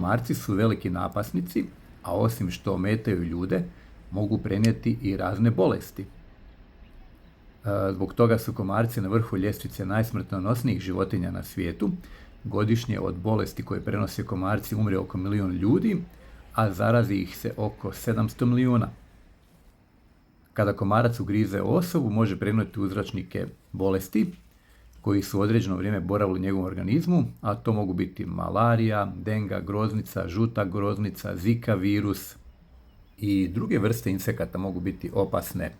komarci su veliki napasnici, a osim što ometaju ljude, mogu prenijeti i razne bolesti. Zbog toga su komarci na vrhu ljestvice najsmrtonosnijih životinja na svijetu. Godišnje od bolesti koje prenose komarci umre oko 1 milijun ljudi, a zarazi ih se oko 700 milijuna. Kada komarac ugrize osobu, može prenijeti uzročnike bolesti koji su određeno vrijeme boravili u njegovom organizmu, a to mogu biti malarija, denga, groznica, žuta groznica, zika virus i druge vrste insekata mogu biti opasne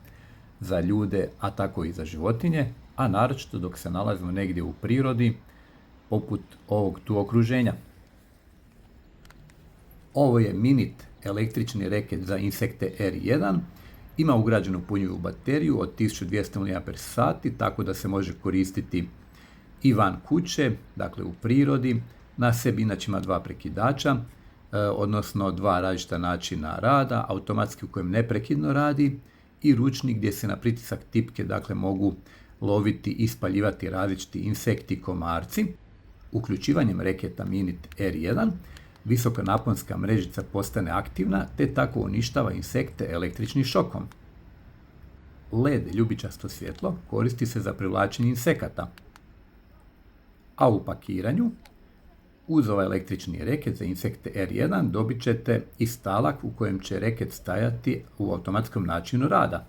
za ljude, a tako i za životinje, a naročito dok se nalazimo negdje u prirodi, poput ovog tu okruženja. Ovo je Minit električni reket za insekte R1. Ima ugrađenu punjivu bateriju od 1200 mAh, tako da se može koristiti i van kuće, dakle u prirodi. Na sebi inače ima 2 prekidača, odnosno 2 različita načina rada, automatski u kojem neprekidno radi i ručni gdje se na pritisak tipke dakle mogu loviti i spaljivati različiti insekti i komarci. Uključivanjem reketa Minit R1 visokonaponska mrežica postane aktivna te tako uništava insekte električnim šokom. LED ljubičasto svjetlo koristi se za privlačenje insekata. A u pakiranju, uz ovaj električni reket za insekte R1 dobit ćete i stalak u kojem će reket stajati u automatskom načinu rada.